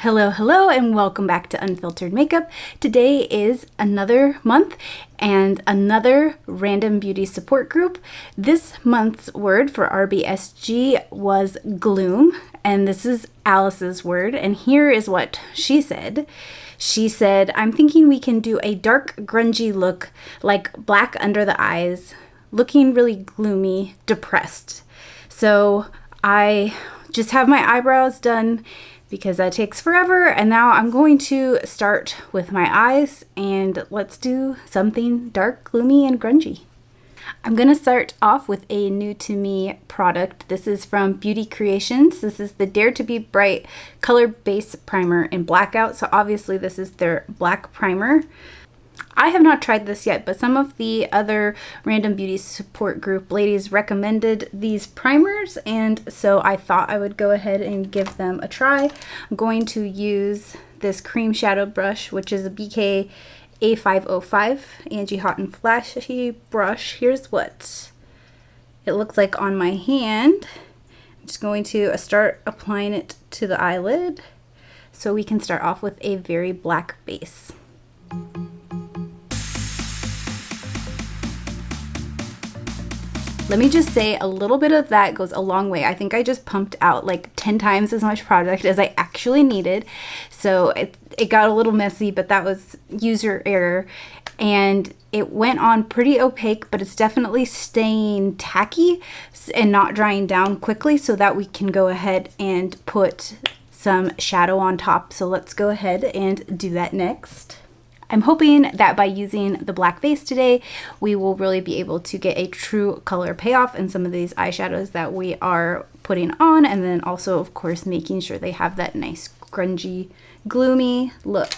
Hello, and welcome back to Unfiltered Makeup. Today is another month and another random beauty support group. This month's word for RBSG was GLOOM, and this is Alice's word, and here is what she said. She said, I'm thinking we can do a dark, grungy look, like black under the eyes, looking really gloomy, depressed. So I just have my eyebrows done because that takes forever, and now I'm going to start with my eyes, and let's do something dark, gloomy, and grungy. I'm gonna start off with a new to me product. This is from Beauty Creations. This is the Dare to Be Bright Color Base Primer in Blackout. So obviously this is their black primer. I have not tried this yet, but some of the other random beauty support group ladies recommended these primers, and so I thought I would go ahead and give them a try. I'm going to use this cream shadow brush, which is a BK A505 Angie Hot and Flashy brush. Here's what it looks like on my hand. I'm just going to start applying it to the eyelid so we can start off with a very black base. Let me just say, a little bit of that goes a long way. I think I just pumped out like 10 times as much product as I actually needed. So it got a little messy, but that was user error. And it went on pretty opaque, but it's definitely staying tacky and not drying down quickly so that we can go ahead and put some shadow on top. So let's go ahead and do that next. I'm hoping that by using the black base today, we will really be able to get a true color payoff in some of these eyeshadows that we are putting on, and then also, of course, making sure they have that nice grungy, gloomy look.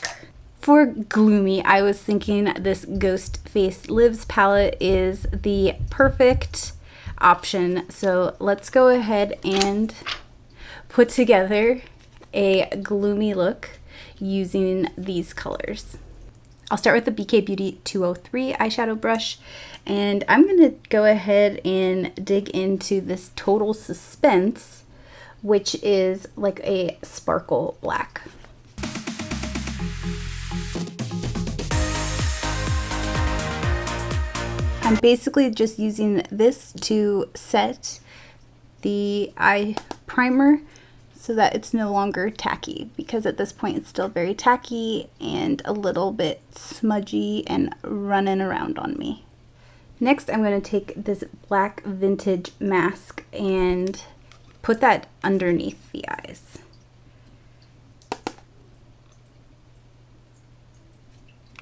For gloomy, I was thinking this Ghostface Lives palette is the perfect option. So let's go ahead and put together a gloomy look using these colors. I'll start with the BK Beauty 203 eyeshadow brush, and I'm going to go ahead and dig into this Total Suspense, which is like a sparkle black. I'm basically just using this to set the eye primer so that it's no longer tacky, because at this point it's still very tacky and a little bit smudgy and running around on me. Next, I'm going to take this black vintage mask and put that underneath the eyes. I'm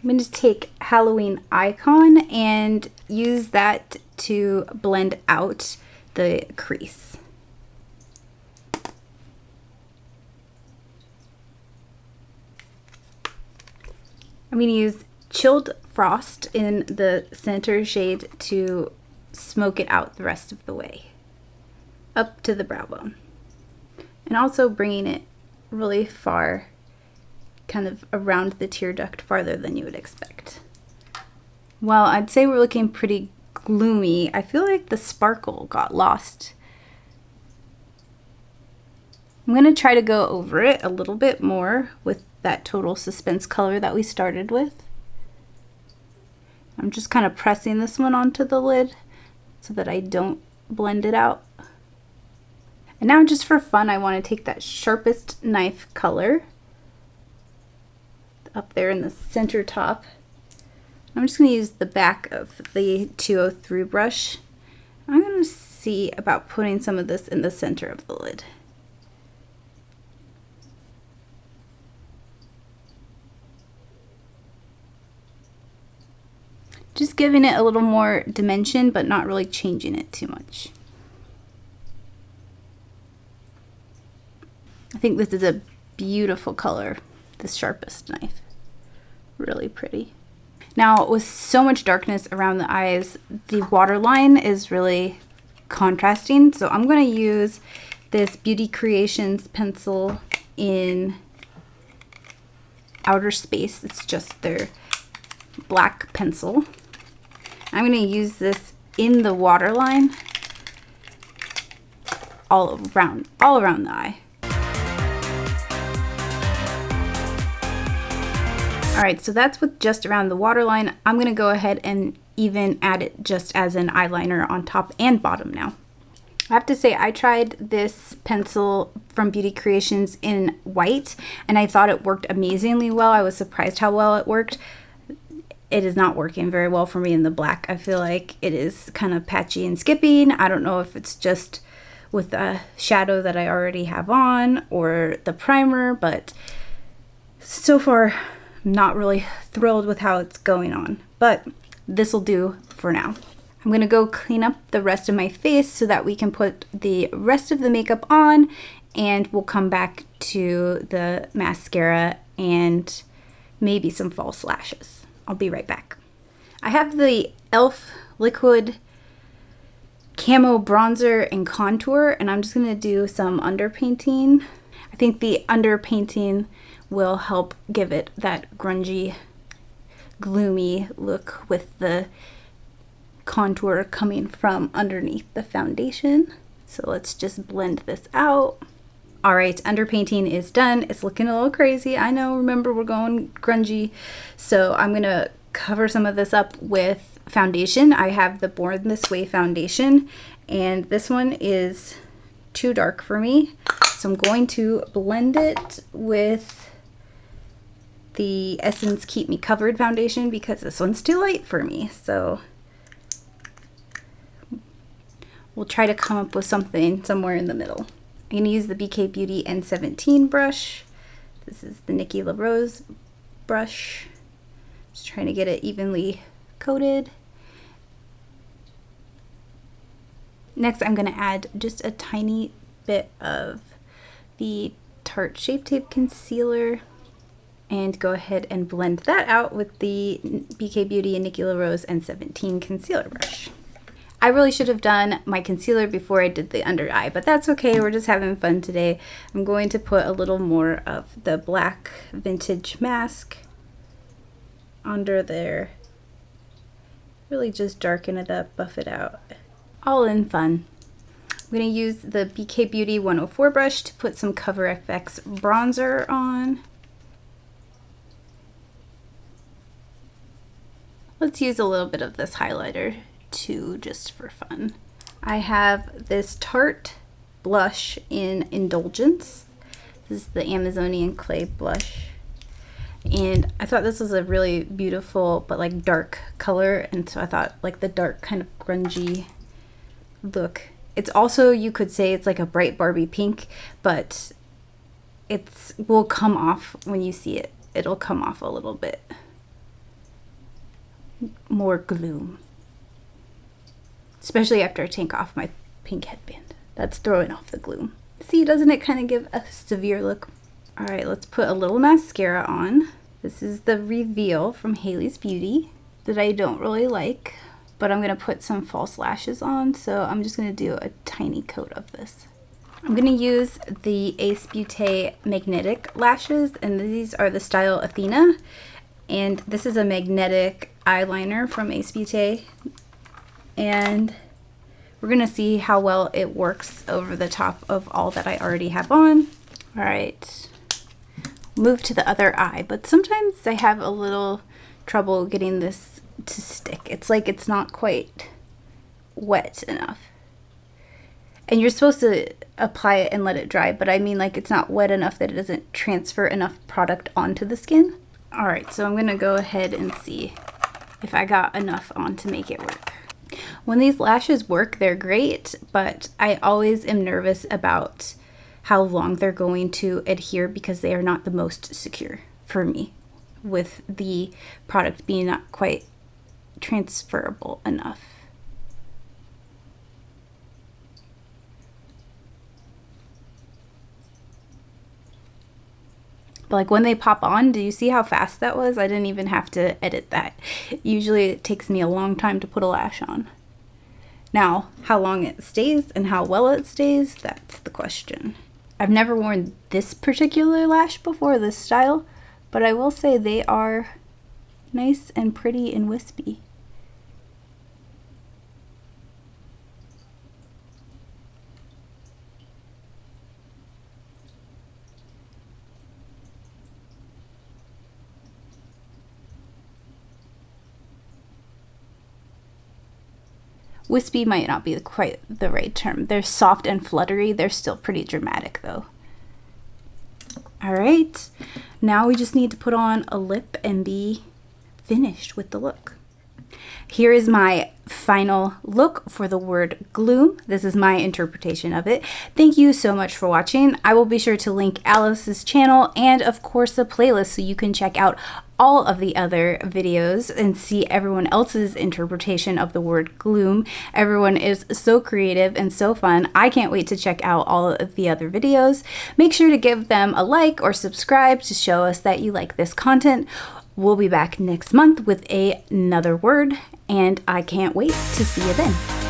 going to take Halloween Icon and use that to blend out the crease. I'm going to use Chilled Frost in the center shade to smoke it out the rest of the way, up to the brow bone. And also bringing it really far, kind of around the tear duct, farther than you would expect. While I'd say we're looking pretty gloomy, I feel like the sparkle got lost. I'm going to try to go over it a little bit more with that Total Suspense color that we started with. I'm just kind of pressing this one onto the lid so that I don't blend it out. And now, just for fun, I want to take that sharpest knife color up there in the center top. I'm just going to use the back of the 203 brush. I'm going to see about putting some of this in the center of the lid. Just giving it a little more dimension, but not really changing it too much. I think this is a beautiful color, this sharpest knife. Really pretty. Now, with so much darkness around the eyes, the waterline is really contrasting, so I'm going to use this Beauty Creations pencil in Outer Space. It's just their black pencil. I'm going to use this in the waterline all around the eye. All right, so that's with just around the waterline. I'm gonna go ahead and even add it just as an eyeliner on top and bottom now. I have to say, I tried this pencil from Beauty Creations in white, and I thought it worked amazingly well. I was surprised how well it worked. It is not working very well for me in the black. I feel like it is kind of patchy and skipping. I don't know if it's just with the shadow that I already have on or the primer, but so far, I'm not really thrilled with how it's going on, but this will do for now. I'm gonna go clean up the rest of my face so that we can put the rest of the makeup on, and we'll come back to the mascara and maybe some false lashes. I'll be right back. I have the e.l.f. liquid camo bronzer and contour, and I'm just gonna do some underpainting. I think the underpainting will help give it that grungy, gloomy look with the contour coming from underneath the foundation. So let's just blend this out. All right, underpainting is done. It's looking a little crazy. I know, remember, we're going grungy. So I'm gonna cover some of this up with foundation. I have the Born This Way foundation, and this one is too dark for me. So I'm going to blend it with the Essence Keep Me Covered foundation because this one's too light for me. So we'll try to come up with something somewhere in the middle. I'm going to use the BK Beauty N17 brush. This is the Nikki LaRose brush. Just trying to get it evenly coated. Next, I'm going to add just a tiny bit of the Tarte Shape Tape Concealer and go ahead and blend that out with the BK Beauty and Nikki LaRose N17 concealer brush. I really should have done my concealer before I did the under eye, but that's okay. We're just having fun today. I'm going to put a little more of the black vintage mask under there. Really just darken it up, buff it out. All in fun. I'm going to use the BK Beauty 104 brush to put some Cover FX bronzer on. Let's use a little bit of this highlighter too, just for fun. I have this Tarte blush in Indulgence. This is the Amazonian Clay blush. And I thought this was a really beautiful but like dark color, and so I thought like the dark kind of grungy look. It's also, you could say it's like a bright Barbie pink, but it's will come off when you see it. It'll come off a little bit more gloom, especially after I take off my pink headband. That's throwing off the gloom. See, doesn't it kind of give a severe look? All right, let's put a little mascara on. This is the Reveal from Hailey's Beauty that I don't really like, but I'm gonna put some false lashes on, so I'm just gonna do a tiny coat of this. I'm gonna use the Ace Beauté magnetic lashes, and these are the style Athena, and this is a magnetic eyeliner from Ace Beauté, and we're gonna see how well it works over the top of all that I already have on. All right, move to the other eye, but sometimes I have a little trouble getting this to stick. It's like it's not quite wet enough. And you're supposed to apply it and let it dry, but I mean like it's not wet enough that it doesn't transfer enough product onto the skin. All right, so I'm gonna go ahead and see if I got enough on to make it work. When these lashes work, they're great, but I always am nervous about how long they're going to adhere because they are not the most secure for me, with the product being not quite transferable enough. But like when they pop on, do you see how fast that was? I didn't even have to edit that. Usually it takes me a long time to put a lash on. Now, how long it stays and how well it stays, that's the question. I've never worn this particular lash before, this style, but I will say they are nice and pretty and wispy. Wispy might not be quite the right term. They're soft and fluttery. They're still pretty dramatic though. All right, now we just need to put on a lip and be finished with the look. Here is my final look for the word gloom. This is my interpretation of it. Thank you so much for watching. I will be sure to link Alice's channel and of course the playlist so you can check out all of the other videos and see everyone else's interpretation of the word gloom. Everyone is so creative and so fun. I can't wait to check out all of the other videos. Make sure to give them a like or subscribe to show us that you like this content. We'll be back next month with another word, and I can't wait to see you then.